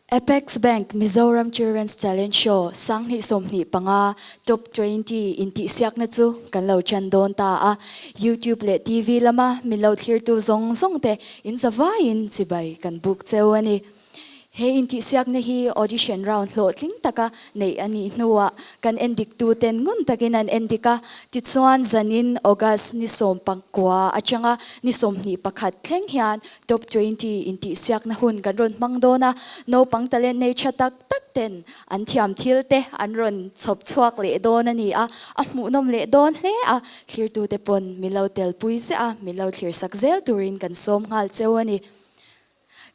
Apex Bank Mizoram Children's Talent Show sang ni som ni panga top 20 inti siak na chu kan lo chan don ta a YouTube le TV lama min lo thlir tu zong zong te in zawain chibai kan book chewani he inti siak na hi audition round lo tling taka nei ani nuwa kan endik tu ten ngun takin an endika ti chuan zanin August ni som pangkwa achanga ni som ni pakhat thleng hian top 20 inti siak na hun kan ron mangdona no pangtalen nei chatak tak ten an thiam thil te an ron chop chuak le don ani a mu nom le don hle a thlir tu te pon milo tel pui se a milo thlir sakzel turin kan som ngal chewani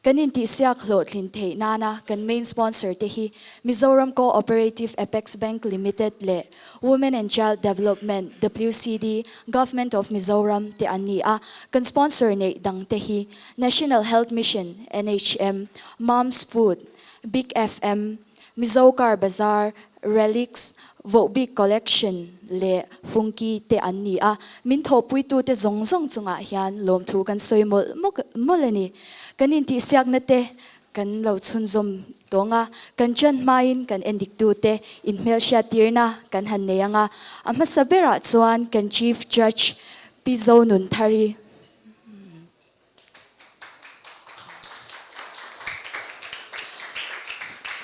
kanin ti siak lo thlin thei nana kan main sponsor te hi Mizoram Cooperative Apex Bank Limited le Women and Child Development WCD Government of Mizoram te ani a kan sponsor nei dang te hi National Health Mission NHM Moms Food Big FM Mizokar Bazaar Relics Vobik Collection le Funky te ani a min thopui tu te zong zong chunga hian lom thu kan soimol molani kanin ti siak na te kan lo chun zom tonga kan chan main kan endik tu te in mel sha tirna kan han neanga ama sabera chuan kan Chief Judge Zonunthari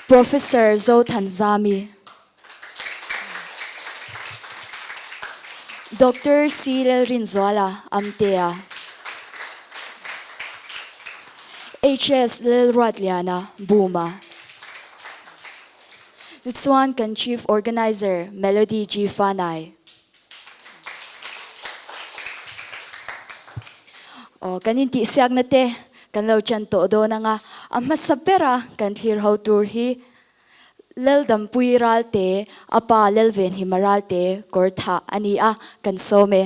Professor Zothanzami Dr. C. Lalrinzuala Amtea HS Lalruatliana Booma This one kan Chief Organizer Melody G. Fanay kanin ti siak na te kan lo chan to do na nga amma sabera kan thlir ho tur hi lel dampui ralte apa lelven himaralte kortha ani a kan some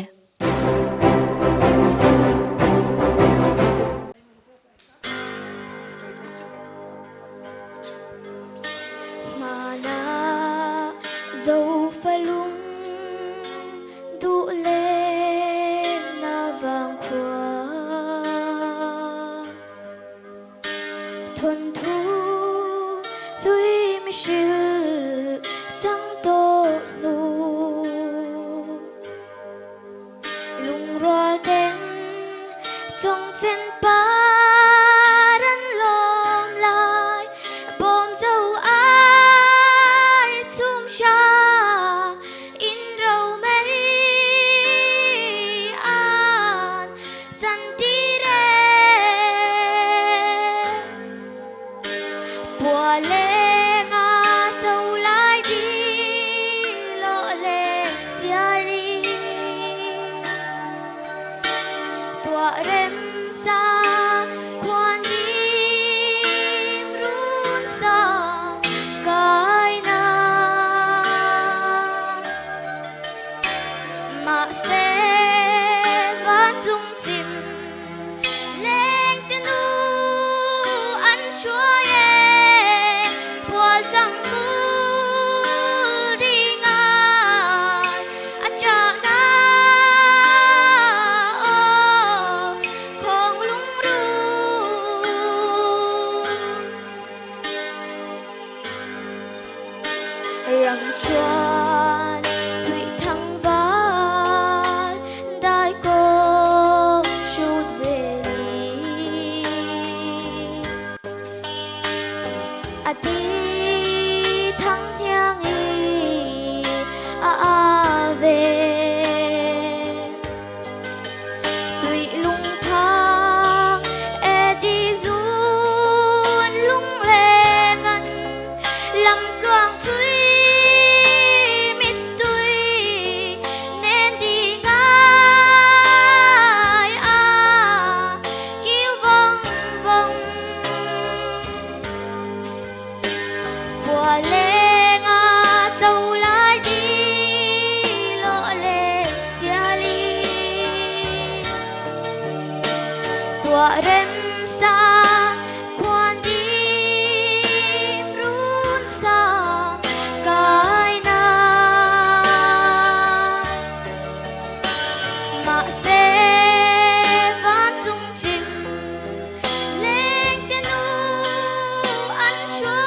dâu phải lung đủ lên na vàng khoa thuần thu lui mi shil chẳng tô nu lung roa đến trong trên ba Anh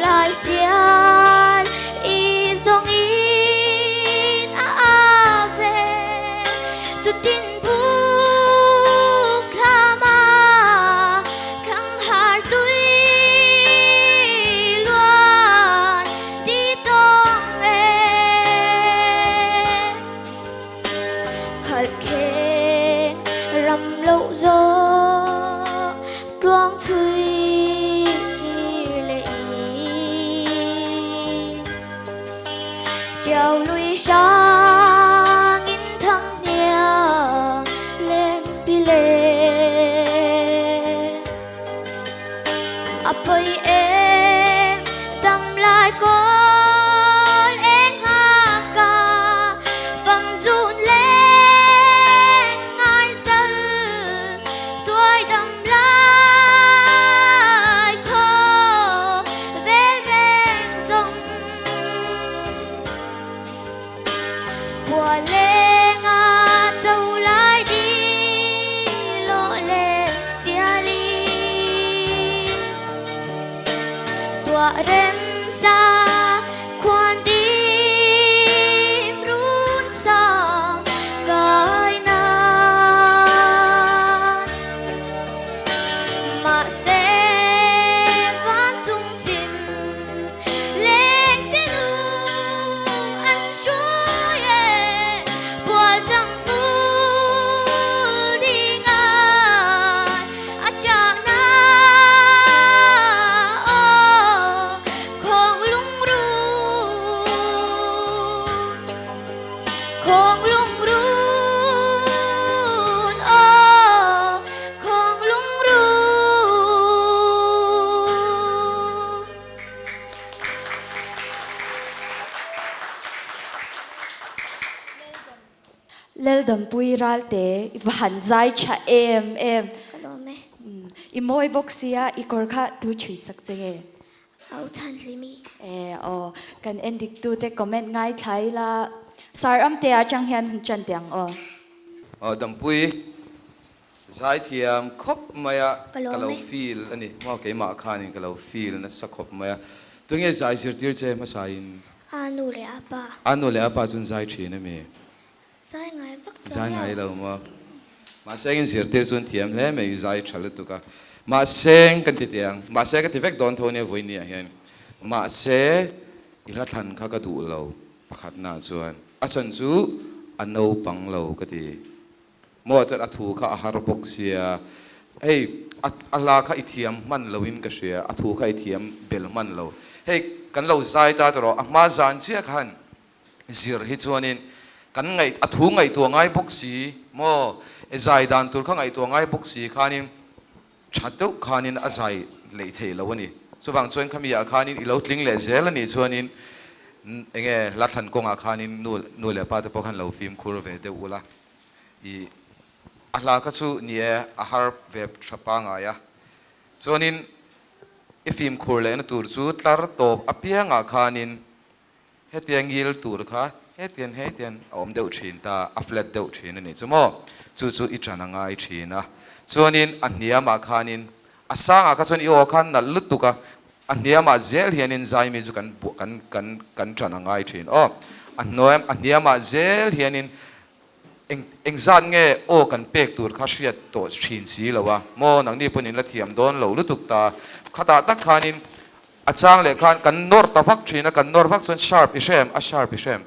lai xian i zong in a ve tu tin bu khama khang har tui luan đi tong khal khe ram lâu gió tuang chui chào lui sang in thăng niang lên pi lệ apoi em tâm lại con em ha ca phẩm run lên ngay chân tuổi đầm lại khó về rèn rong qua lên ngã dâu lại đi lộ lên xia li tua rem xa quan tim run sang gai nan mà sẽ van dung tin lên tên u ăn chúa buồn chẳng bu đi ngang à chẳng na không lung run không lung run không lung run lel dam pui ral te van zai cha em hello me i moi boxia i kor kha tu chui sak chenge au chan limi kan endik tu te comment ngai thai la sar Amtea chang hian chan tiang Rinpuii zai thiam khop maya Kalau kalau me. feel ani ma ke ma khanin kalau feel na sa khop maya tunge zai zirtir che ma sain anu le apa anu le apa chun zai thina me sai ngai vak zai ngai lo ma seng zirtir chun thiam hle me zai thal tu ka ma seng kan ti tiang ma se ka ti vek don thone voi ni hian ma se ila than kha ka du lo pakhat na chuan a chan chu ano pang lo ka ti mo cha a thu kha a har bok sia ei ala kha ithiam man loin ka sia a thu kha ithiam bel man lo hei kan lo zai ta ro a ma zan chia khan zir hi chuanin kan ngai a thu ngai tu ngai bok si mo e zai dan tur kha ngai tu ngai bok si khanin thateu khanin a zai lei thei lo ani chuwang chuan khamia khanin i lo tling le zel ani chuanin enge la than konga khanin nu le pa te po khan lo film khur ve de ula i ala ka chu nie a har web thapa nga ya chuanin i film khur le na tur chu tlar top apia nga khanin hetiang gil tur kha hetian om deuh thin ta a flat deuh thin ani chumo chu i tana ngai thina chuanin a hniama khanin a sanga ka chuan i o khan na lutuka a hniama zel hianin zai mi chu kan tana ngai thin a hniama zel hianin engzat nge o kan pek tur kha hriat to thin si lowa mo nang ni punin la thiam don lo lutuk ta khata tak khanin a chang le khan kan nor ta vak thina kan nor vak chuan sharp i shem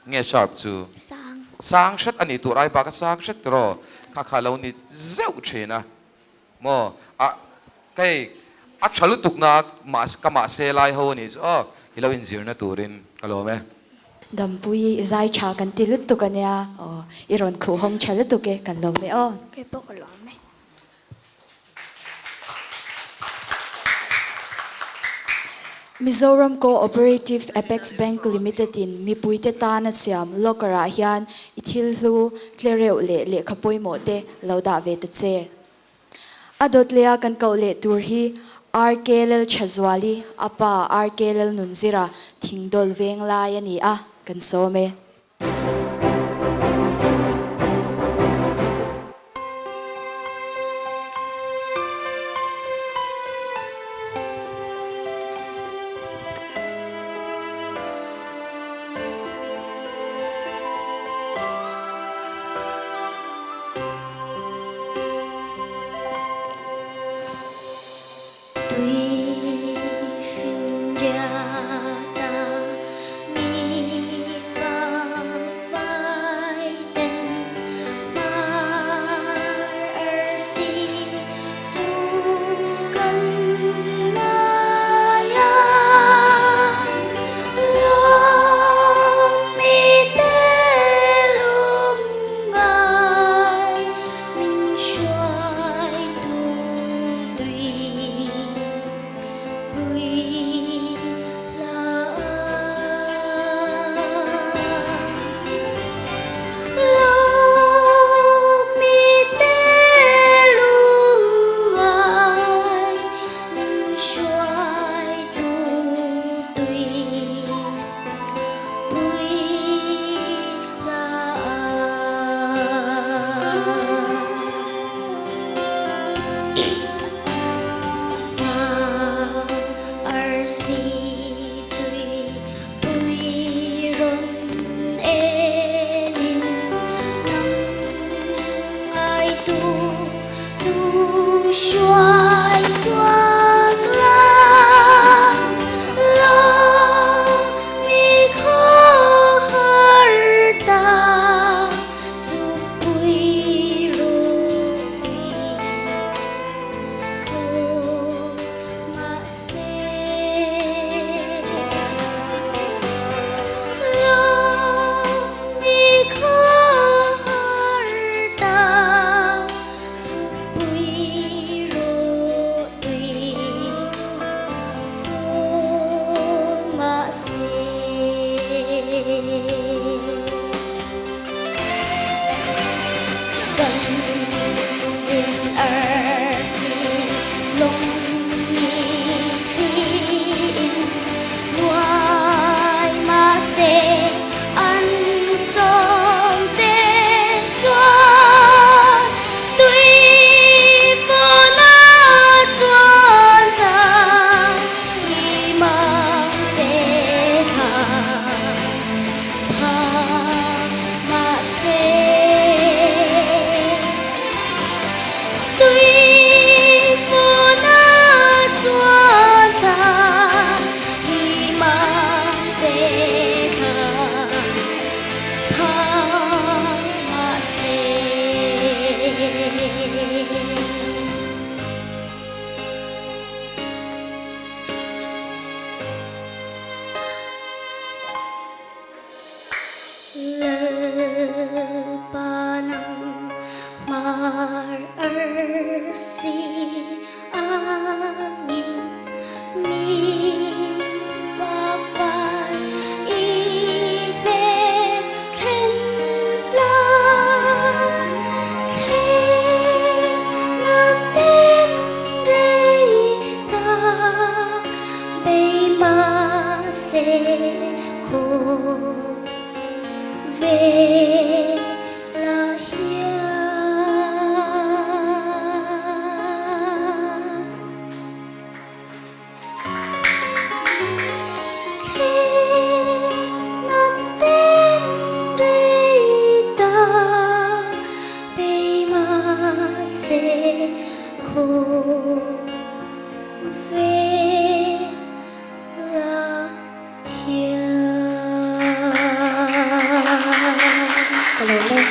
nge sharp chu sang shat ani tur ai pa ka sang shat ro kha lo ni zeu thina mo a kai a chalutuk na ma se lai ho ni hilo in zirna turin kalome dam pui zai cha kan tilut tu kan ya iron khu hong chalu tu ke kan lo me cái bốc ở lỏng này Mizoram Cooperative Apex Bank Limited in mipui te ta na siam lokara hian ithil hlu tlereu le khapoi mo te loda ve te che adot lea kan ko le tur hi RKL Chazwali apa RKL Nunzira thingdol veng la yani a kan so me se ko ve la hia thế nan tên rei ta pe ma se ko về là hiền. Cảm ơn em.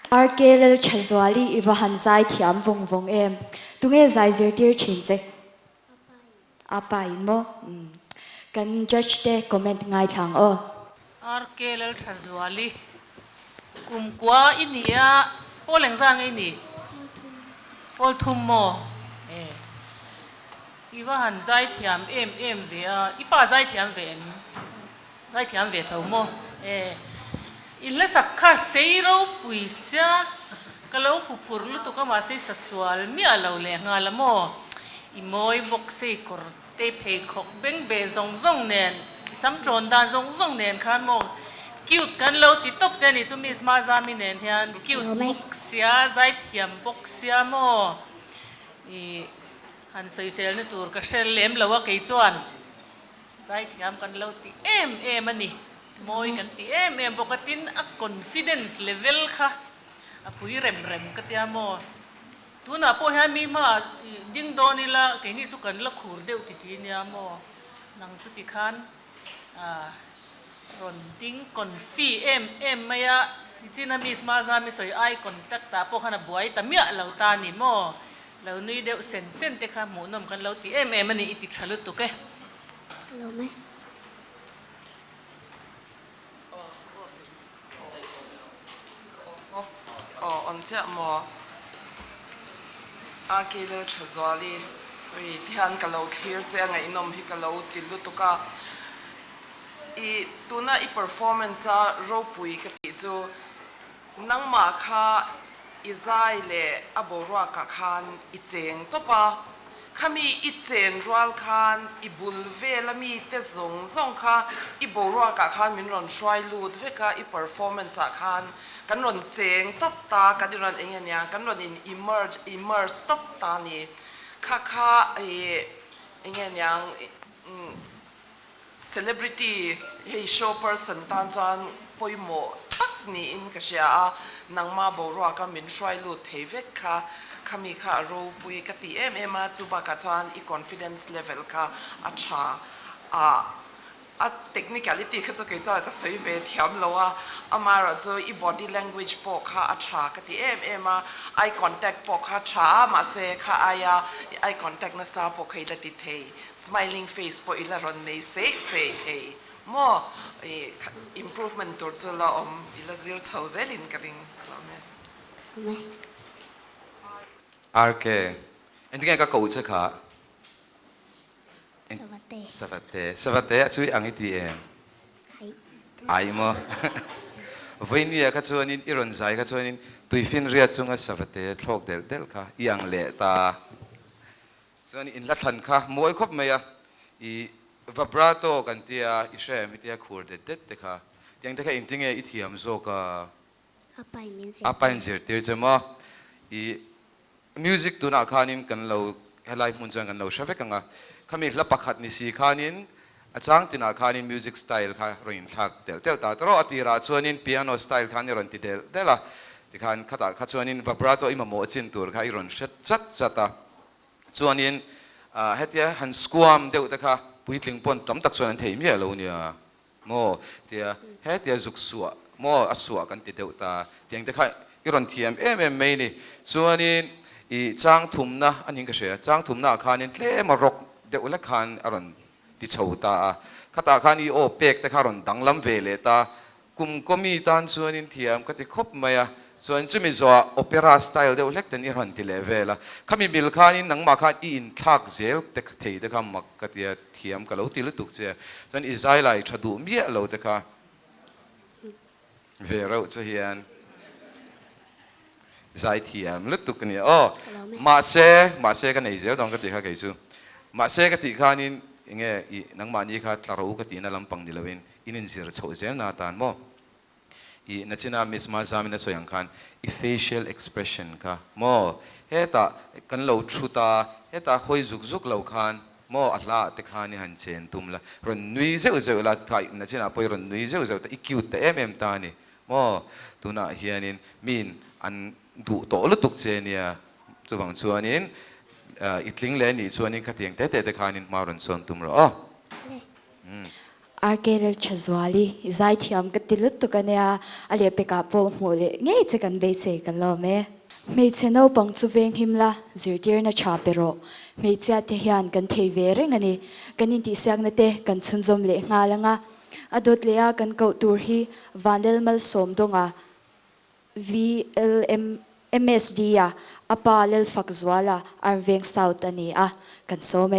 Arkelel chazwali iwa hanzai thiam vong vong em. Tunge zai zir tir chin che. Apa in mo. Kan judge te comment ngai thang o. Arkelel chazwali kumkwa inia poleng zang ini pol thum mo iwa han zai thiam em ve ipa zai thiam ve tho mo illa sakha seiro puisa kalau hupur lu to ka ma se sasual mi alo le ngala mo imoi bok se kor te phe khok beng be zong nen sam tron dan zong nen khan mo cute kan lo ti top jani chu Miss Mazami nen hian cute boxia zai thiam boxia mo i han soi sel ni tur ka shel lem lawa ke chuan zai thiam kan lo ti em ani moi kan ti em bokatin a confidence level kha a pui rem ka tia mo tuna po ha mi ma ding donila ke ni chu kan la khur deu ti nia mo nang chu ti khan ron ting confi em maya china Miss Mazami soi ai contact ta po khana buai ta mia lo ta ni mo lo nui deu sen te kha mu nom kan lo ti em ani iti thalu tu ke Lo me. On tia mo Arkelel chazwali wi thian ka lo clear che nga inom hi ka lo ti lu tu ka I tuna I performance a Rinpuii ka ti chu nang ma kha izai le aborwa ka khan I cheng to pa khami I chen ral khan I bul vela mi te zong kha I borwa ka khan min ron shwai lut ve ka I performance a khan kan ron cheng top ta ka di ron engen ya kan ron in immerse top ta ni kha engen yang celebrity hey show person tan chan poimo tak ni in ka sia nang ma bo ro ka min shwai lu thevek kha khami kha Rinpuii ka ti em a chu ba ka chan I confidence level ka acha a technicality kha chu ke cha ka sei ve thiam lo amara chu I body language po kha acha ka ti em a eye contact po kha cha ma se kha aya eye contact na sa po khai la ti thei smiling face po ila ron nei se hey mo improvement tur chu la ila zir chhozel in karing la me RK endinga ka ko che kha Savate. savate chui angi ti em ai mo voinia ka chuanin iron zai ka chuanin tuifin ria chunga savate thlok del kha yang le ta chuan in la than kha moi khop meya I vibrato kan tia I shem tia khur de te kha tiang te kha intinge I thiam zo ka Apai min se. apan zir tir chama I music tu na khanin kan lo helai mun chang kan lo shavek anga khami la pakhat ni si khanin achang tina khanin music style kha roin thak tel ta tro atira chuanin piano style khan ron ti del dela ti khan khata kha chuanin vibrato ima mo chin tur kha iron shet chata chuanin hetia han squam deuh ta kha puitling pon tam tak chuan thei mi lo nia mo tia hetia zuk suwa mo aswa kan ti deuh ta tiang ta kha iron thiam em mai ni chuanin I chang thumna aning ka she chang thumna khanin tle marok deuh la khan aron ti chhota khata khan I o pek ta kharon danglam vele ta komi tan chuanin thiam ka ti khop maya chuan chumi zo opera style deuh lek ten iron ti levela khami bil khanin nangma khan I in thak zel te thei te kham mak ka tia thiam ka lo ti lu tuk che chuan izai lai thadu mi lo te kha ve ro che hian zai thiam lu tuk ni ma se ka nei zel dong ka ti kha ke chu มาเสกติขานินเงี้ยนังมานี่ค่ะตลาดกตินั่นลำปังดิลวินอินินเสียร์โชว์เจนนาตานโมนัชนามิสมาซามินะสยังคันfacial expression ค่ะโมเฮตากันเราชุตาเฮตาหอยจุกเราคันโมอัลลาติขานี่หันเชนตุมละรอนนุยเจ้าละไทยนัชนาปอยรอนนุยเจ้าแต่อีคิวแต่ตานี่โมตัวน่ะเฮียนินมินอันดูโตลุตุกเจเนียจุบังชวนินอิทลิงเลนี่ชวนินขัดยังแต่ขานินมารอนส่วนตุมละอ๋ออาร์เกลชจวาลีใจที่อมกัดติลุตุกันเนี่ยอะไรไปกับโปมหัวเลยง่ายจะกันเบสกันล้อเมไม่เช่นเอาปังจูเวงหิมละจิตเดียร์น่าชาเปโรไม่เช่นเทียนกันเทเวริงันนี่กันอินทิเสียงนั่นเตกันชุนจมเละงาลังอ่ะอดุดเลียกันเกาตูร์ฮีวันเดลมัลสมดงอ่ะ VLMSD อ่ะอปาเลลฟักจวาลาอาร์เวงซาวตันนี่อ่ะกันโซเม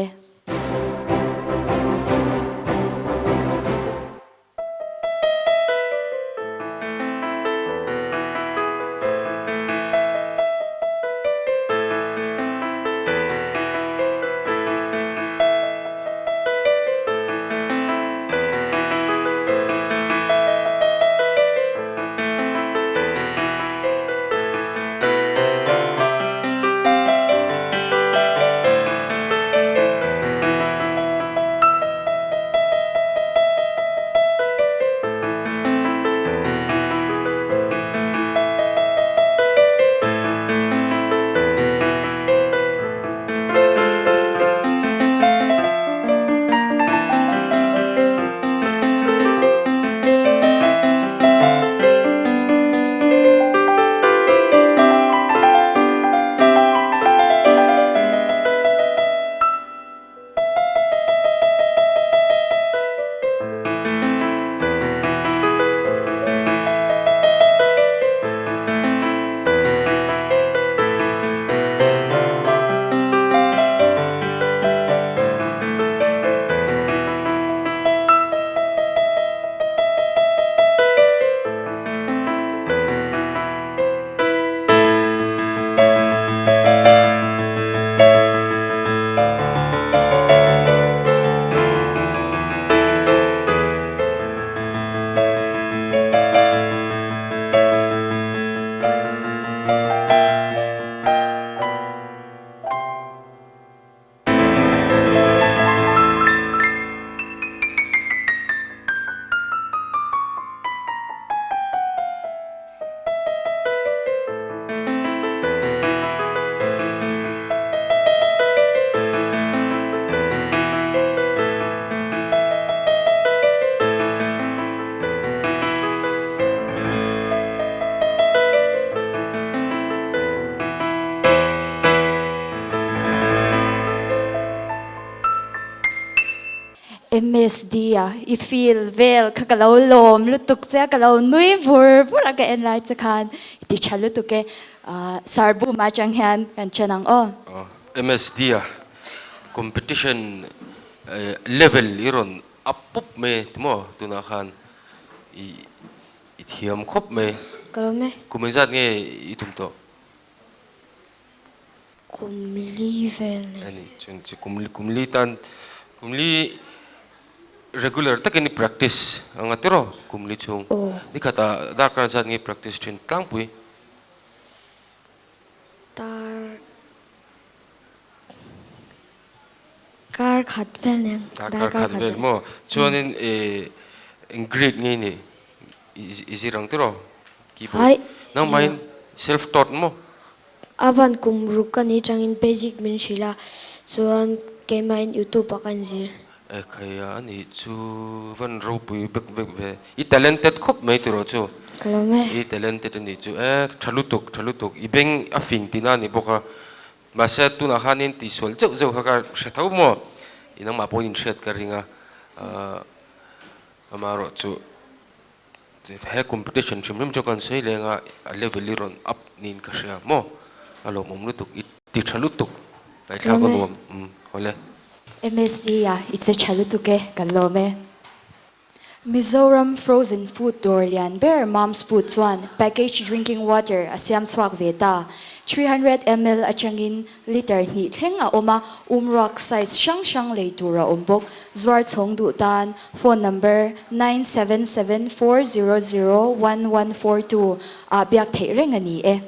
MSD อ่ะอีฟีลเวลข้าก็เราลมลุตุกเจ้าก็เรานุ้ยบัวพวกเราก็เอ็นไลท์จะคันติดชันลุตุกเกสารบูมาจังหันกันเชนังอ้อ MSD อ่ะ competition level อีรอนอัพปุ๊บเมย์ที่มั้งตัวนักขันอีเทียมครบเมย์ก็รู้ไหมกุมจัดเงี้ยอีทุ่มโตกุมลีเวลอันนี้จนจะกุมลีตันกุมลี regular ตักนี่ practice อังกัดที่รอกุมลีชงนี่ข้าตาดาร์กรันจัดเงี้ย practice จนตั้งปุยการขัดเวลเนี่ยการขัดเวลมั้งชวนนี่ingredientเงี้ยนี่easy รังที่รอกี่บุน้องไม่ self taught มั้งอาวันกุมรุกันนี่จังอิน basic มินชิลาส่วนเกมอิน YouTube ปะกันจีใครอันนี้ชูวันรูปอยู่เบกอี talented ครบไหมตัวเราชูก็รู้ไหมอี talented นี่ชูทะลุตุกอีเบ่งอาฟิงตีนั่นนี่บอกว่ามาเสตุนอาหารนี่ที่สวนเจ้าเขาก็เสร็จทั้งหมดอีนั่งมาพูดอินเสร็จกันริงมารอชูให้ competition ชิมริมจุกันใช้เลยงะ level ลีรอนอัพนี่ก็เสียมั้งอารมณ์มุมลุตุกอีติดทะลุตุกไอ้ข้าวก็รวมฮอลเลยMSD อ่ะอิจฉาลุตุเกกันโลเม Mizoram frozen food door lian bear mom's food chuan packaged drinking water asiam chhuak veta 300 ml achangin liter ni thleng a oma rock size shang lei tura ombok zwar chhong du tan phone number 9774001142 a biak thei reng ani e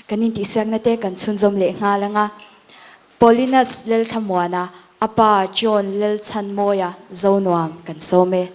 kanin ti sak na te kan chhunzom le nga langa Polinas lel thamwana apa John lel chan moya zonuam kan some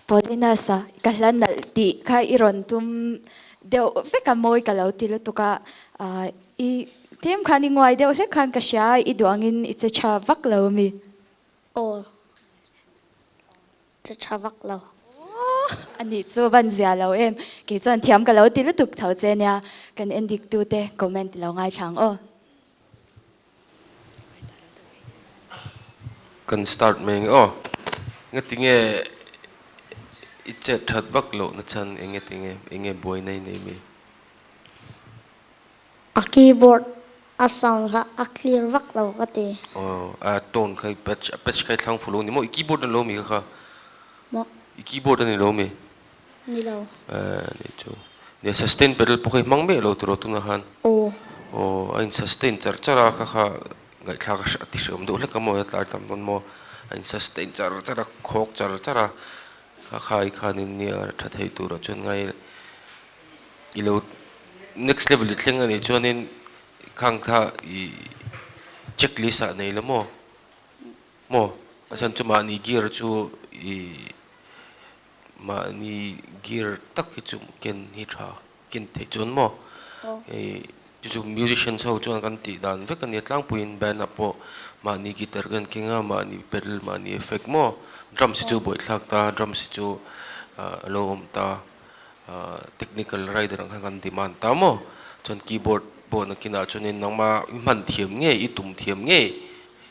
Polina sa kahlan nalti ka iron tum deu veka moi kalau tilo tuka I tem khani ngwai deu le khan ka sha I duangin I che cha vak lo mi Ồ. Cha cha vak lo. ani chu ban zia lo em ke chon thiam ka lo tilo tuk thau che nya kan endik tu te comment lo ngai thang o Kan start meng oh ngatinge iche that vak lo na chan enge boy nei nei mi A keyboard a sound ha a clear vak lo ka te. oh a tone khai patch khai thang fulo ni mo keyboard lo mi kha Mo keyboard ni lo mi ni lo. ni chu ne sustain pedal pokhe mang me lo tu na han Ồ. oh ein sustain char chara kha ngai thla ka ati som do le ka mo tlar tam don mo ein sustain char khok char chara khai khanin ni ar tha thei tu ra chon ngai ilo next level thleng ani chonin khang tha I checklist a nei lo mo asan chu ma ni gear chu ma ni gear tak hi chu ken hi tha ken the chon mo chu musician so chuan kan ti dan ve kan tlang puin band apo ma ni guitar kan kinga ma ni pedal ma ni effect mo drum si chu boi thlak ta drum si chu lom ta technical rider ang kan demand ta mo chon keyboard bo na kina chonin nangma man thiam nge I tum thiam nge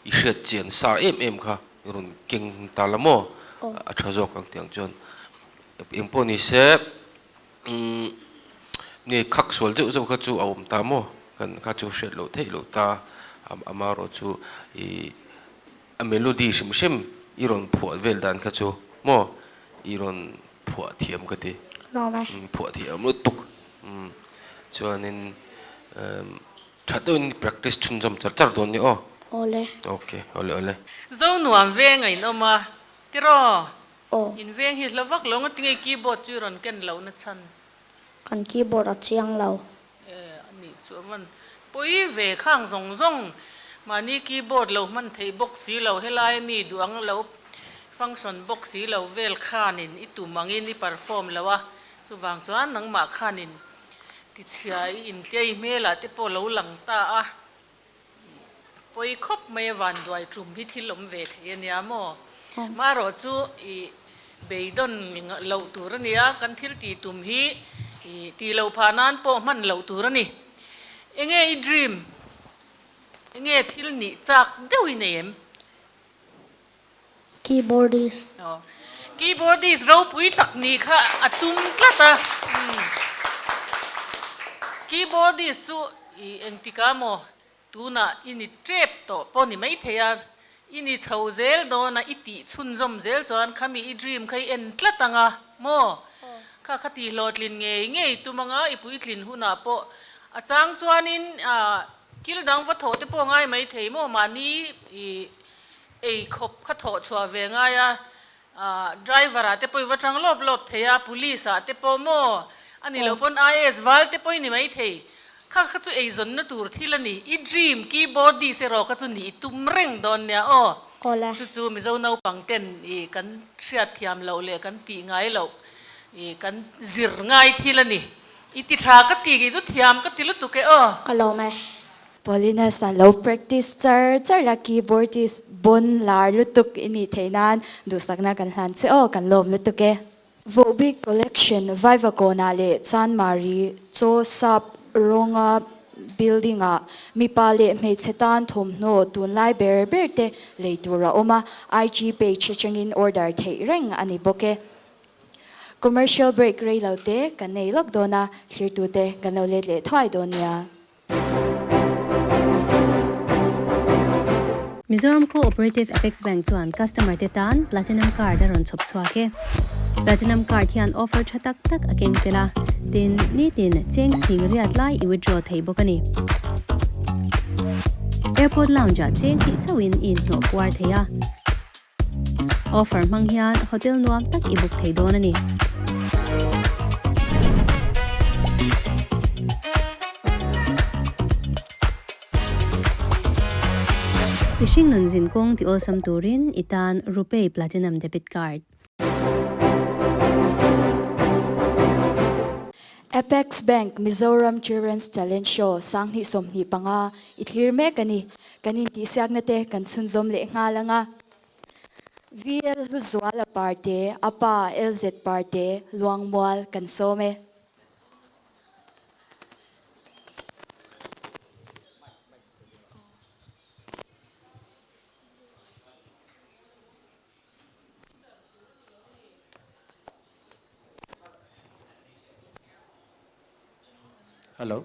I hret chen sa em kha run king ta la mo a thazok ang tiang chon imponi se ni khak sol je zo kha chu awm ta mo kan kha chu hret lo thei lo ta amaro chu a melody sim iron phuat vel dan kha chu mo iron phuat thiam ka ti Lo mai. phuat thiam lo tuk chuanin thaton practice chun jam char don ni Ole. okay ole zo nuam ve ngai no ma tiro Ồ. in veng hi lovak lo ngatinge keyboard chu ron ken lo na chan Kan keyboard a chiang lo. ani chu man poi ve khang zong mani keyboard lo man thei box si lo helai mi duang lo function box si lo vel khanin I tu mangin I perform lawa chu wang chuan nang ma khanin ti chiai in kei mela te po lo lang ta a poi khop mai wan duai trum hi thilom ve the nia mo ma ro chu I beidon lo tur ania kan thil ti tum hi ti lo phanan po man lo tur ani enge I dream enge thil ni chak deui nem Keyboardist. keyboardist ro pui tak ni kha atum tlata keyboardist su engtika mo tuna ini trap to poni mai theya ini chhozel do na iti chunjom zel chuan khami I dream khai en tlatanga mo kha khati lotlin nge tumanga ipui tlin huna po achang chuanin kil dang va tho te po ngai mai thei mo mani ei khop kha tho chwa ve nga ya driver ate poi wa tang lop theya police ate po mo ani lo pon is wal te poi ni mai thei kha kha chu ei zon na tur thilani I dream keyboard di se ro kha chu ni tum reng don nya Ole. chu mi zo nau pangten kan thriat thiam lo le kan ti ngai lo kan zir ngai thilani iti tha ka ti gi chu thiam ka tilu tu ke Ka lo mai. Polina sa low practice char la keyboard is bon lar lutuk ini theinan du sakna kan hlan che kan lom lutuke vo big collection viva kona le chan mari cho sap ronga building a mi pale me chetan thom no tun lai ber te leitura oma IG page changin order thei reng ani boke commercial break rei laute kan nei lok dona clear tu te kan lo le thwai donia Mizoram Cooperative Apex Bank chuan customer te tan platinum card ron chop chhuake platinum card hian offer thatak tak akeng tela tin ni tin cheng sing riat lai I withdraw thei bokani airport lounge cheng ti chawin in no kwar theya offer mang hian hotel nuam tak I book thei don ani Ishing nun zin kong ti osam turin itan Rupee Platinum Debit Card. Apex Bank Mizoram Children's Talent Show sang ni som ni panga ithlir me kanin ti siak na te kan sunzom le nga langa Lalrinzuala parte apa LZ parte luangmual kan some Hello.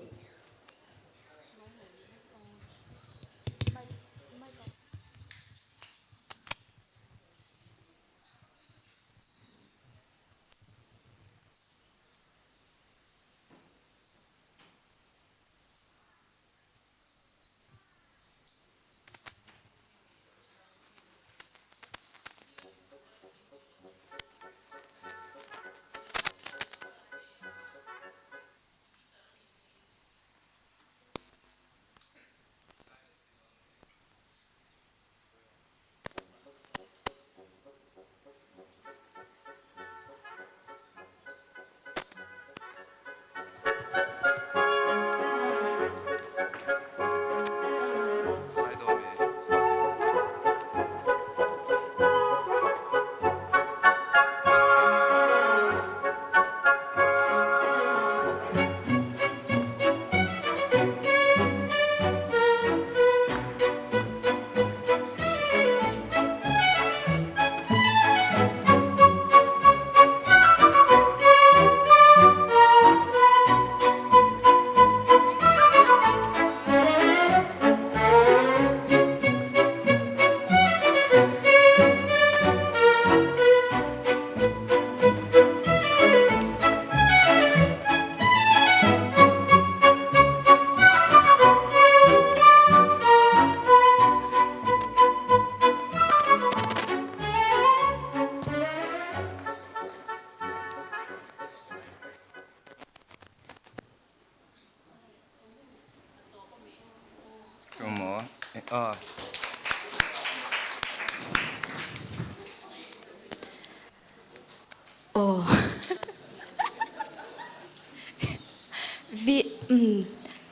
Oh.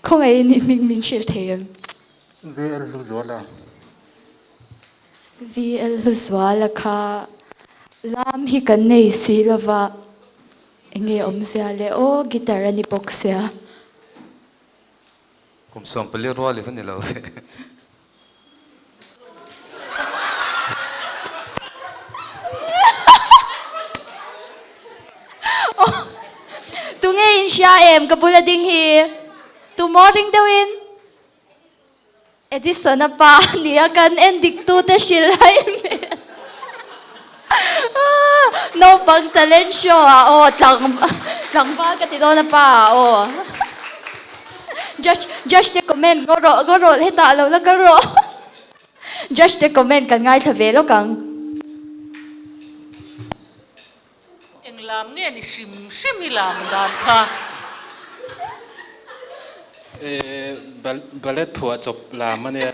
Không ai mình chịu thêm. Lalruatliana kha lam hi kan nei si lova nge omsia le o guitar ani boxia. Kum som pali ruali fan ni lo. Tu nghe in sia em kabula ding hi. Tu morning dawin. Edison na pa ni akan endik tu te silay me. No pang talent show oh lang ba ka tito na pa oh. Just the comment goro heta lo la goro. Just the comment kan ngai thavelo kang. Englam nge ni shim lam dan kha. Ballet phua chop la mane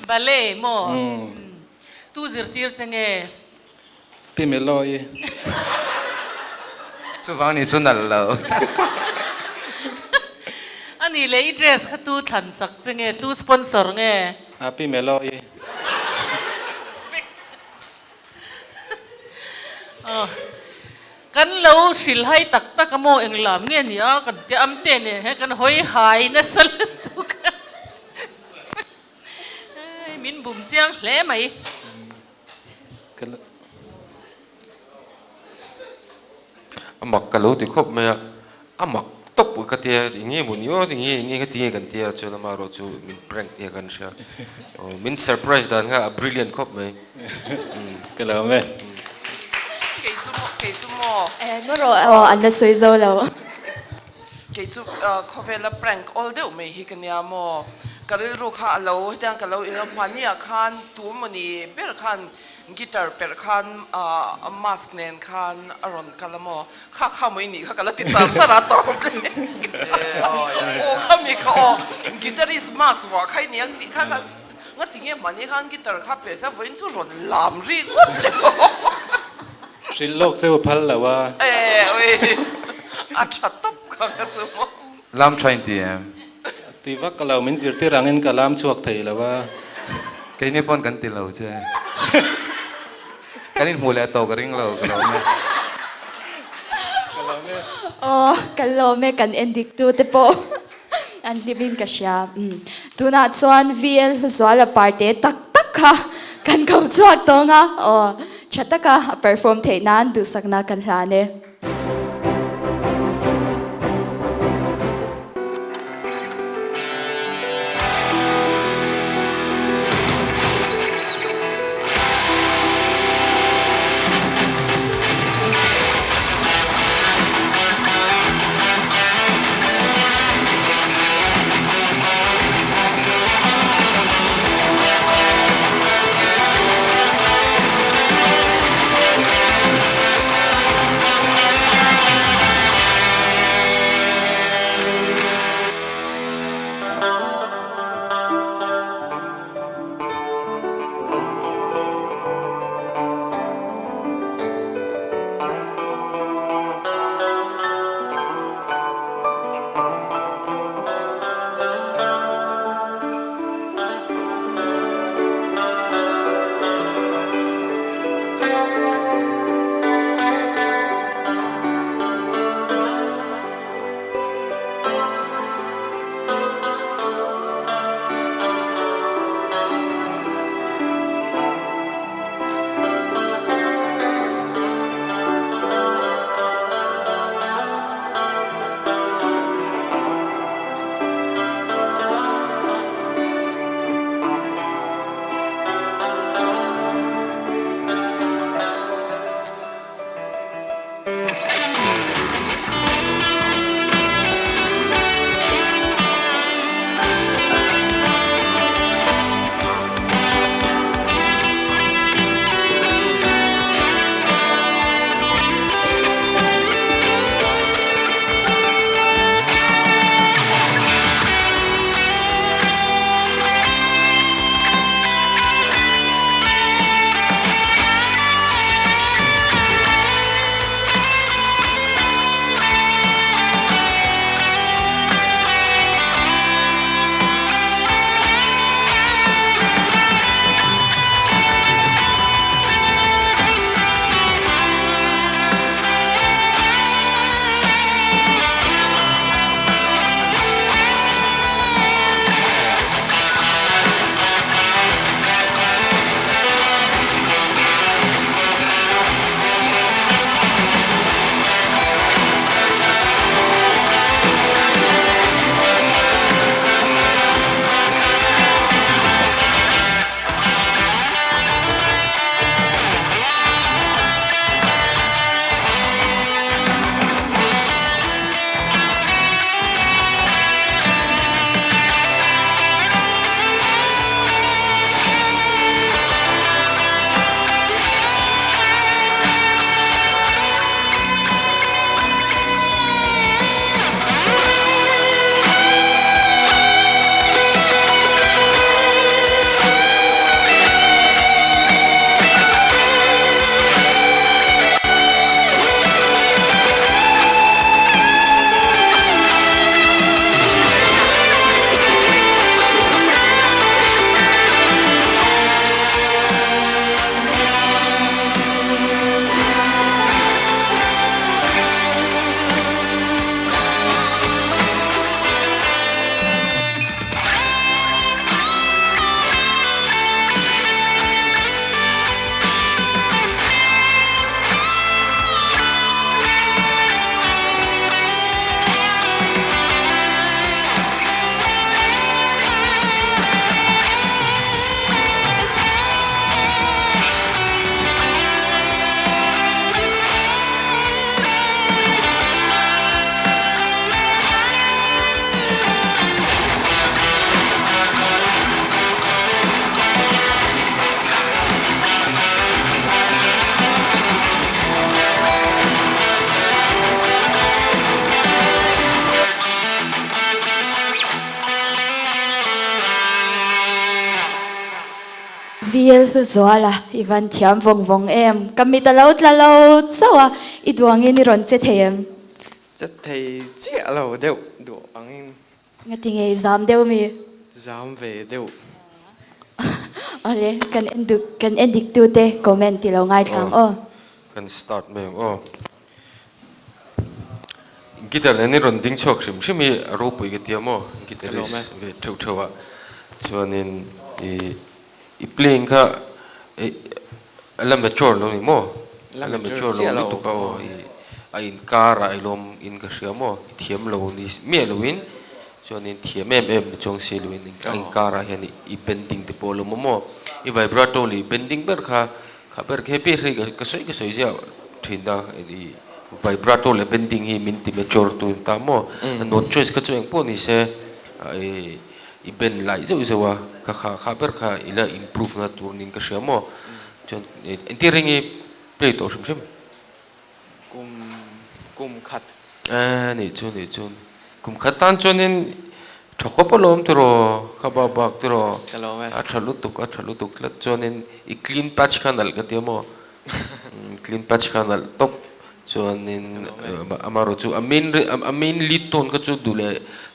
Ballet mo. Tu zirtir chenge. Pimeloi Chu wang ni chu nal lo. Ani le dress kha tu than sak chenge tu sponsor nge. Pimeloi Kan lo shil hai tak mo englam nge ni a kan te amte ne he kan hoi hai na sal tu ka. Min bum chiang hle mai. Amak kalau di kop me amak top ka tia inge mun yo inge ka tia kan tia chu na maro chu min prank tia kan sha min surprise dan nga brilliant kop me kalau me Kể chú mò Ngoro anna soi zo lo. Kể chú coffee la prank all day me hi kanya mo karil ru kha alo tang kalau ina phania khan tu mani ber khan guitar per khan mas nen khan aron kalamo kha moi ni kha kala ti sam sara to o kami kha o guitarist mas wa khai ni ang ti kha ngati nge mani khan guitar kha pe sa voin chu ron lam ri ngot le Shilok châu phal la wa อัดตบกันจุโม lam train tm ตีว่าก็เราเหมือนสิที่รังเงินกะลามชวกไทยแล้วว่า cái này pon kan tilau che cái này mule to cái ring lo cái lo me อ๋อกันโลเมกันเอนดิกตูเตโปอันที่บินกษยาตูน่าส่วนวิลสวาลปาร์ตี้ตักค่ะกันเขาจวกตรงอ่ะอ๋อชัดตะค่ะเปอร์ฟอร์มเทนันดูสักนักกันลาเน Lalruzuala ivan thiam vong vong em kami talaut sawa iduangin ni ron che them chất thầy chia lầu đều đủ bằng nghe tiếng ấy dám đeo mi dám về đều ale kan endik tu te comment ti lo ngai thang o kan start me guitar ani ron ding chok shimi ro pui ke tiamo guitarist ve thau thawa chuanin i playing kha alam chor no ni mo alam chor lo tu ka o in kara ilom in ka siamo thiam lo ni me loin chuanin thiam chong se loin in kara hian i bending te polo mo i vibrato li bending ber kha ber ke pe ri ka soi ja thinda i vibrato le bending hi min ti me chor tu ta mo no choice ka chueng po ni se i ben lai zo wa kha ber kha ila improve na tur nin ka siamo chon entering i play to shim kum khat ni chun kum khatan chonin thokopolom tro khaba bak tro kalo me athalu tuk la chonin I clean patch kanal ka tiamo clean patch kanal top chonin amaro chu amin lead ton ka chu dule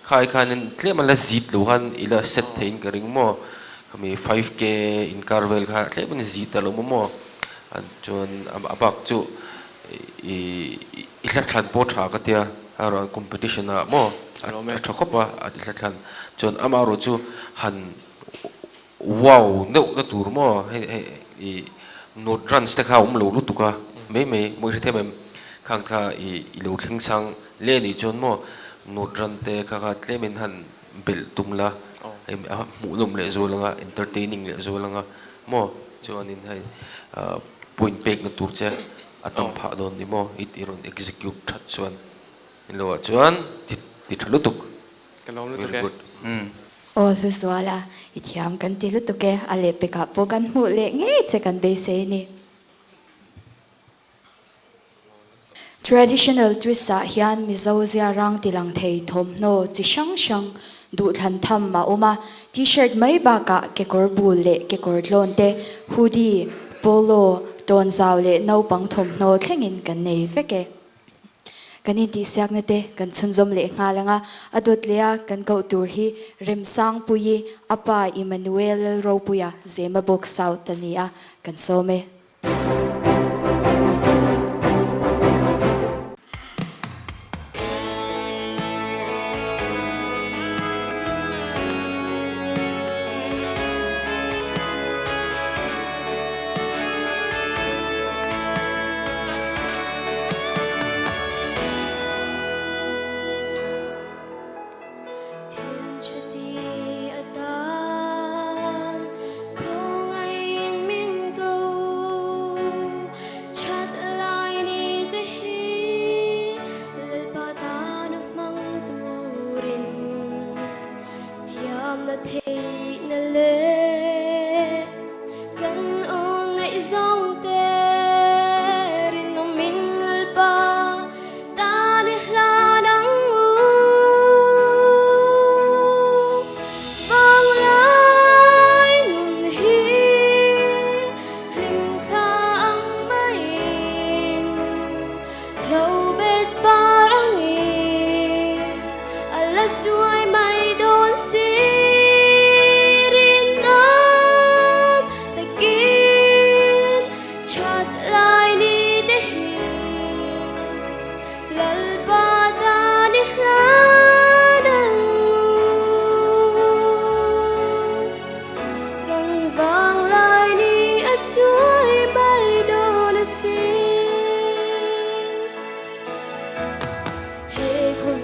khai khanin tlema la zit lo han ila set thein ka ring mo kami 5k in carvel kha tlema zit lo mo an chon abak chu ila thlan po tha ka tia aron competition a mo thokopa adila thlan chon amaro chu han wow no na tur mo he no runs ta kha lo lu tuka me mo the them khang kha I lo thing sang le ni chon mo no run te kha tlemin han bel tumla mu lum le zo langa entertaining le zo langa mo chon in hai point pek na tur che atam pha don ni mo it iron execute that chuan in lo chuan ti thalutuk kalo lu tu ke o lu swala I thiam kan ti lu tu ke ale pe ka po kan mu le nge che kan be se ni traditional twist a hian mizozia rang tilang thei thom no chi shang du than tham ma oma t-shirt mai ba ka ke kor bul le ke kor tlon te hoodie polo ton zaw le no pang thom no thlengin kan nei veke kanin ti siak na te kan chunzom le ngalanga adot lea kan ko tur hi remsang puyi apa Emmanuel ropuya zema box south tania kan some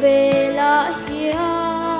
Vela hian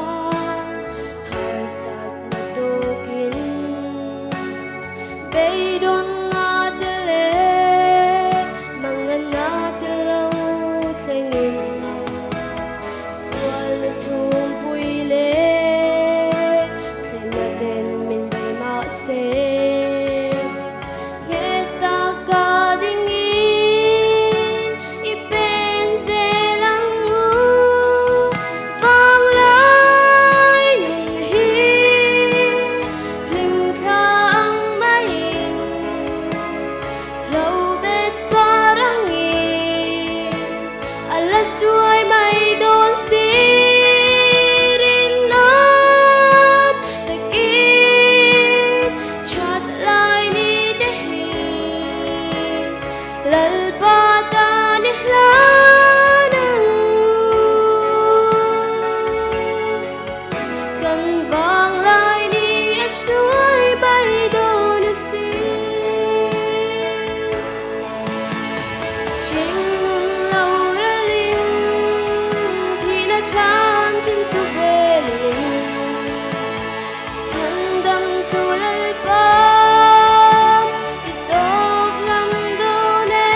chinh lâu ra linh thì nó than tin su về linh chân đâm tu lal ba itop ngam do ne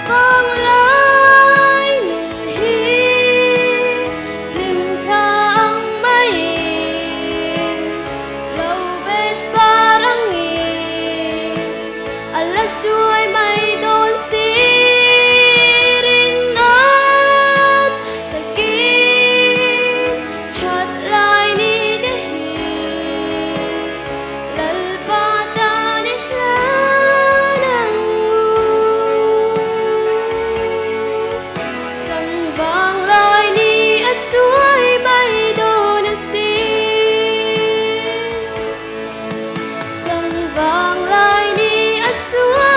vang lại nhìn hi lim thang mây lâu bết barang nghi alas suai mây đôn si rin nam takin chhat lai ni de hi lal ba ta ni lanang cần vang lại ni ắt suối bay đô na si cần vang lại ni ắt suối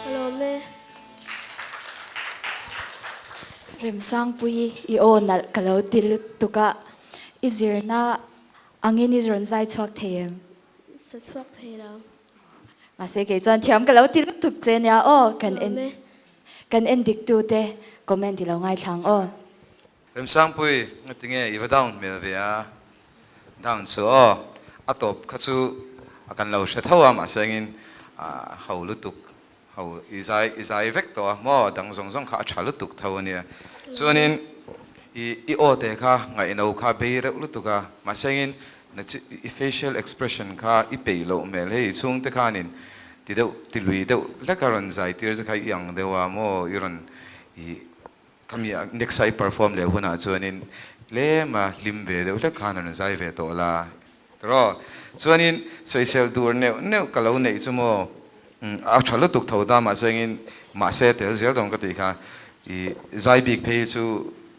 hello me Rem sang pui I o nal kalau til tuka izirna angin I ron zai chok them sa suak thei lao ma se ke chan thiam kalau til tuk chen ya o me kan en dik tu te comment ti lo ngai thang o Rem sang pui ngatinge iwa down me via down so atop khachu akan lo she thawa ma sengin hau lutuk hau izai vector mo dang zong zong kha chalutuk thawani chuanin I o te kha ngai no kha be re lutuka ma sengin na facial expression kha I pe lo mel hei chung te khanin ti deuh ti lui deuh lekaron zai tir za khai yang dewa mo iron kami next I perform le huna chuanin le ma lim ve deuh le khanan zai ve to la ro chuanin social dur ne kalau nei chumo a thalo tuk thoda ma sengin ma se tel zel dong ka ti kha I zai big phe chu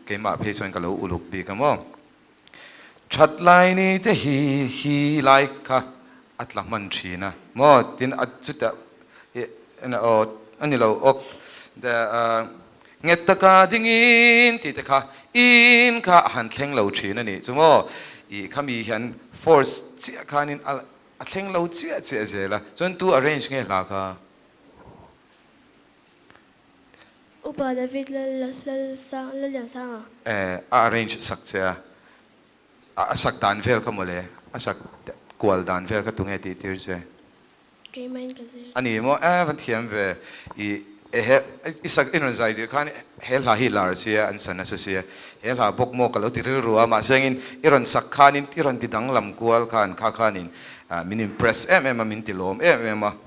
ke ma phe chuan kalau uluk bi ka mo chat lai ni te hi lai kha atla man thina mo tin achuta na o anilo ok da nget taka dingin ti te kha in kha han thleng lo thina ni chumo I khami hian force chia khanin a thleng lo chia zela chon tu arrange nge la kha upa David lal yan sang arrange sak chia a sak dan vel ka mole a sak kwal dan vel ka tunge ti tir che ke main ka se ani mo van thiam ve I sak in zai dir khan hel ha hi lar sia an sana sa sia hel ha bok mo ka lo ti ruwa ma sengin iron sak khanin iron ti dang lam kwal khan kha khanin min impress min tilom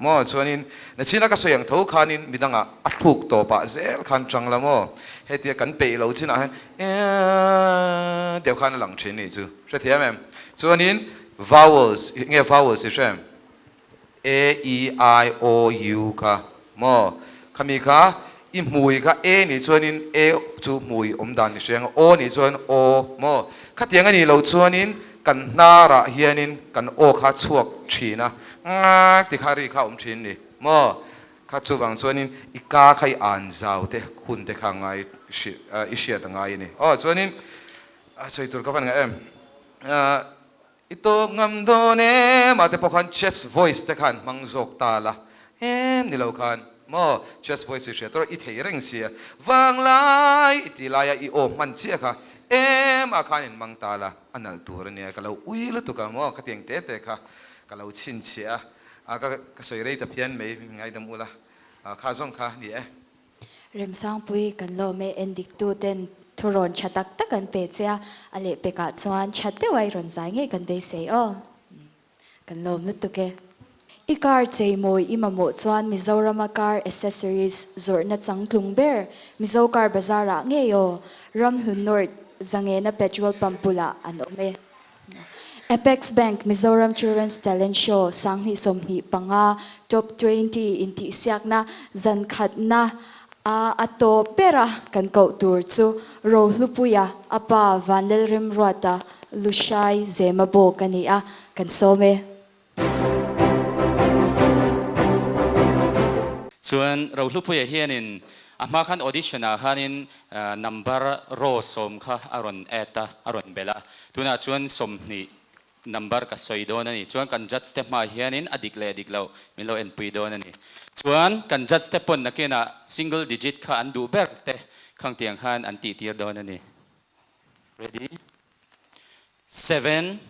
mo chuanin na china ka soyang tho khanin midanga athuk to pa zel khan changla mo hetia kan pe lo china deu khan lang chin ni chu hre thiam chuanin vowels nge vowels shem a e I o u ka mo khami kha I mui kha a ni chuanin a chu mui dan ni seng o ni chuan o mo khatiang ani lo chuanin kan nara hianin kan o kha chuak thina ti khari kha thin ni mo kha chuwang chuanin I ka khai an zau te khun te kha ngai I shia ta ngai ni chuanin sei tur ka van nga ito ngam do ne ma te pokhan chest voice te khan mangjok ta la ni lo khan mo chest voice shia tor I thei reng sia wang lai ti la ya I o man chia kha a khanin mang ta la anal tur ne ka lo ui la tu ka mo ka tiang te kha ka lo chin chia ka soi rei ta pian me ngai dam ula kha zong kha ni rem sang pui kan lo me endik tu ten thuron chatak tak kan pe cha ale pe ka chuan chatte wai ron zai nge kan be sei o kan lom lu tu ke I car chei moi I mamo chuan Mizoram car accessories zorna changtlung ber Mizo car bazara nge yo ram hun north zange na petrol pump pula an ome Apex Bank Mizoram Children's Talent Show Sanghi Somni Panga Top 20 Inti Siak na Zankhat na ato pera kan kau tur chu Lalrupuia apa van Lalrinzuala Lushai Zemabo kania kan some ส่วนเราลุกไปเฮียนินอามาคันออดิชั่นอาคันินnumber โรสมค่ะอารอนเอตาอารอนเบล่าตัวน่ะส่วนสมนี่ number ก็สวยโดนนี่ส่วนกันจัดสเต็ปมาเฮียนินอดีกเลดิกเรามีเราเอ็นปีโดนนี่ส่วนกันจัดสเต็ปปนนักเก็ต single digit ค่ะอันดูเบิร์เตข้างเตียงขันอันตีเทียร์โดนนี่ ready 7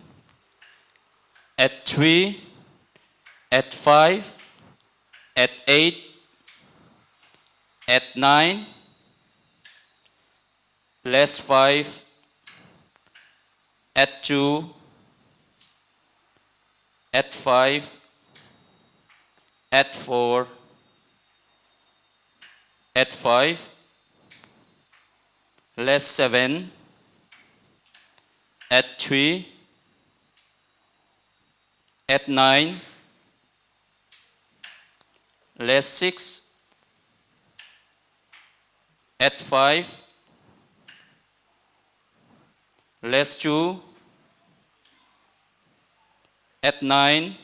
at 3 at 5 at 8 at 9 less 5 at 2 at 5 at 4 at 5 less 7 at 3 at 9 less 6 at 5 less 2 at 9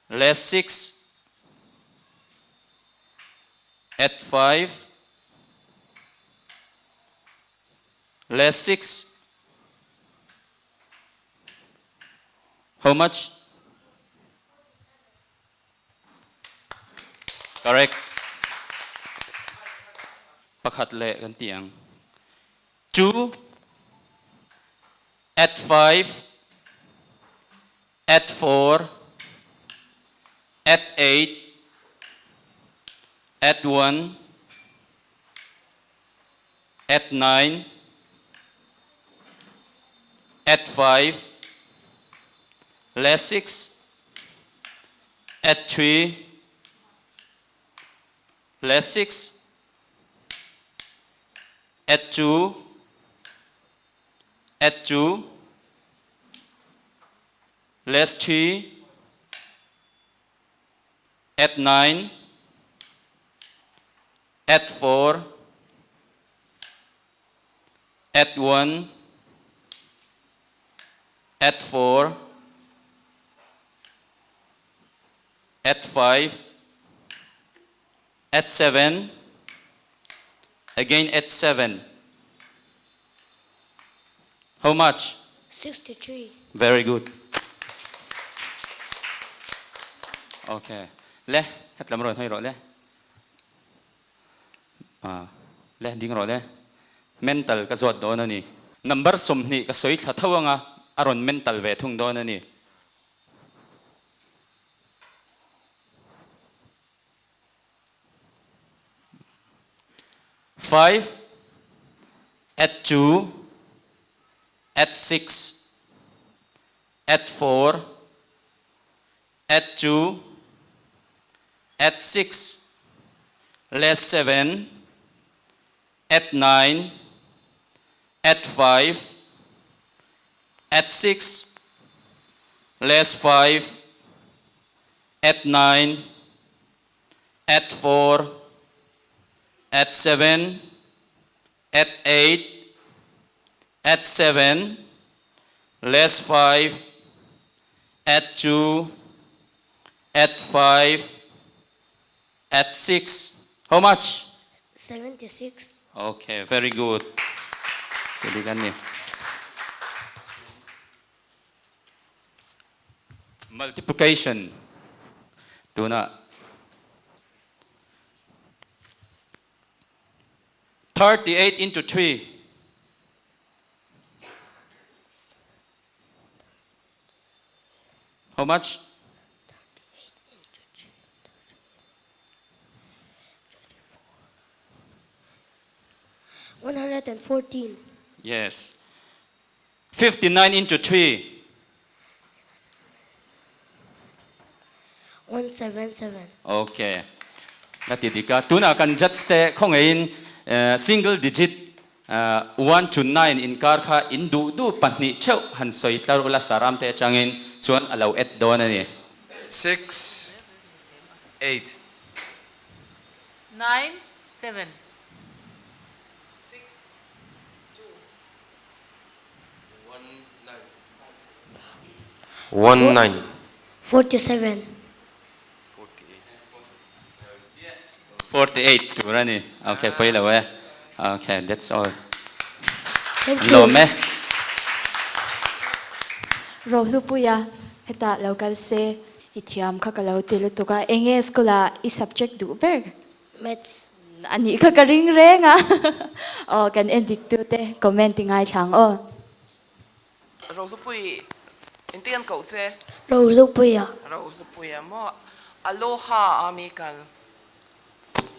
less 6 at 5 less 6 how much correct ประคัดเละกันเตียง 2 at 5 at 4 at 8 at 1 at 9 at 5 less 6 at 3 less 6 at 2 at 2 less 3 at 9 at 4 at 1 at 4 at 5 at 7 again at 7 how much 63 very good okay เละฮัดลำรอนให้รอเละเละดิ้งรอเละ mental ก็จวดโดนนี่ number สมนี่ก็สวยถ้าเท่าไงอารมณ์ mental เวทุ่งโดนนี่ 5 at 2 at 6 at 4 at 2 at 6 less 7 at 9 at 5 at 6 less 5 at 9 at 4 at 7 at 8 at 7 less 5 at 2 at 5 at 6 how much 76 okay very good jadi kan nih multiplication tu nak 38 into 3 how much 114 yes 59 into 3 177 okay natidika tuna kan jat ste khong ein single digit 1 in car kha in du pahni cheu han soi tlar ula saram te changin chuan alo et don ani 6, 8. 9, 7. 19. 47. 48 turani okay poi lawe okay that's all Thank lo you. me Rinpuii heta local se itiam kha kalau tilu tuka enge skola I subject du ber Maths. ani kha ka ring renga oh kan endik tu te commenting ai thang oh Rinpuii intian ko che Rinpuii. Rinpuii mo aloha amikal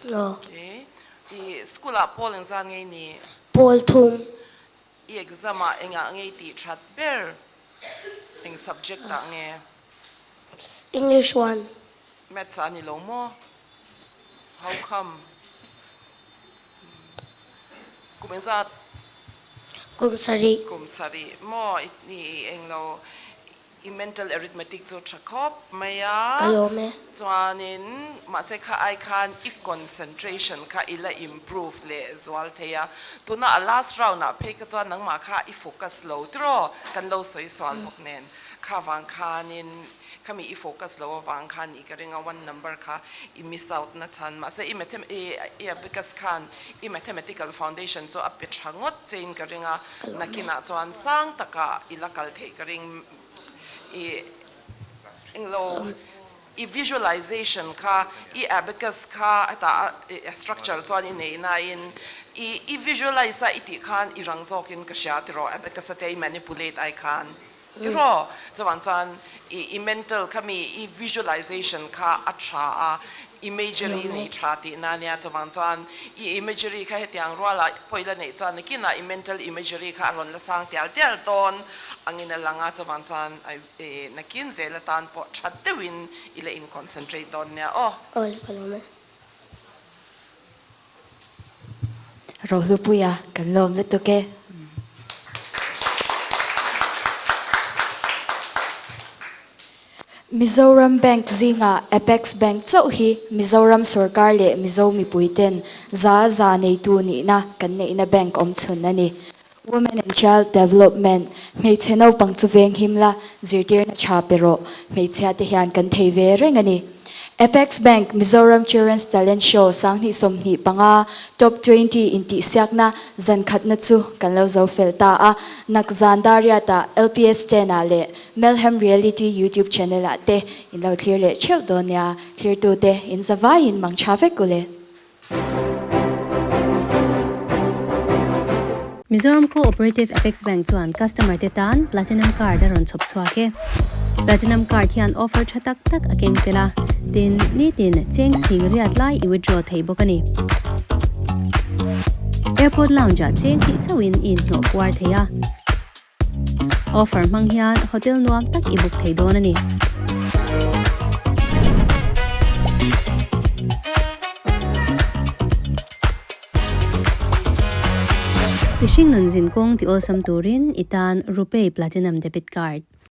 No. okay I skula polin zan ngai ni Paul Thum. I exam a enga ngai ti chat ber eng subject ta nge English 1. maths ani lo mo how come kumenza Kumsari. kumsari mo ni eng lo I mental arithmetic zo chakop maya Kalome. chuanin ma se kha I can I concentration kha ila improve le zwal theya tuna a last round na phe ka chuan nang ma kha I focus lo tro kan lo soi swal bok nen kha wang khanin kami I focus lo wang khan I karinga one number kha I miss out na chan ma se I because khan I mathematical foundation so apit hangot chain karinga nakina chuan sang taka ila kal thei karing in low visualization ka abacus ka ata structure so in in visualize it kan irangzok in kasha tro abacus ate manipulate I can tro so one mental kami visualization ka acha imagery ni thati na nya chawang imagery kha hetiang rola poila nei chan kina mental imagery kha ron la sang tial ton angina langa chawang chan nakin zela tan po thatte win ila in concentrate don nya All kalome. Rinpuii kan lom le tu ke Mizoram Bank zinga Apex Bank chau hi Mizoram Sarkar le Mizomi puiten za nei tu ni na kan nei na bank om chun ani Women and Child Development mei chenau pangchu veng himla zirtir na cha pero mei chia te hian kan thei ve reng ani Apex Bank Mizoram Children's Talent Show sangni somni panga top 20 inti siakna zankhat na chu kan lo zo felta a nakzandaria ta LPS channel le Melham Reality YouTube channel ate in lo clear le cheu donya clear to te in zawai in mangchave kule Mizoram Cooperative Apex Bank chuan customer te tan platinum card aron chop chhuake platinum card hian offer thatak tak akeng tela tin ni tin cheng sing riat lai I withdraw thei bokani airport lounge a cheng thi chawin in no kwar theya offer mang hian hotel nuam tak I book thei don ani Fishing nun zin kong ti osam turin itan Rinpuii Platinum Debit Card.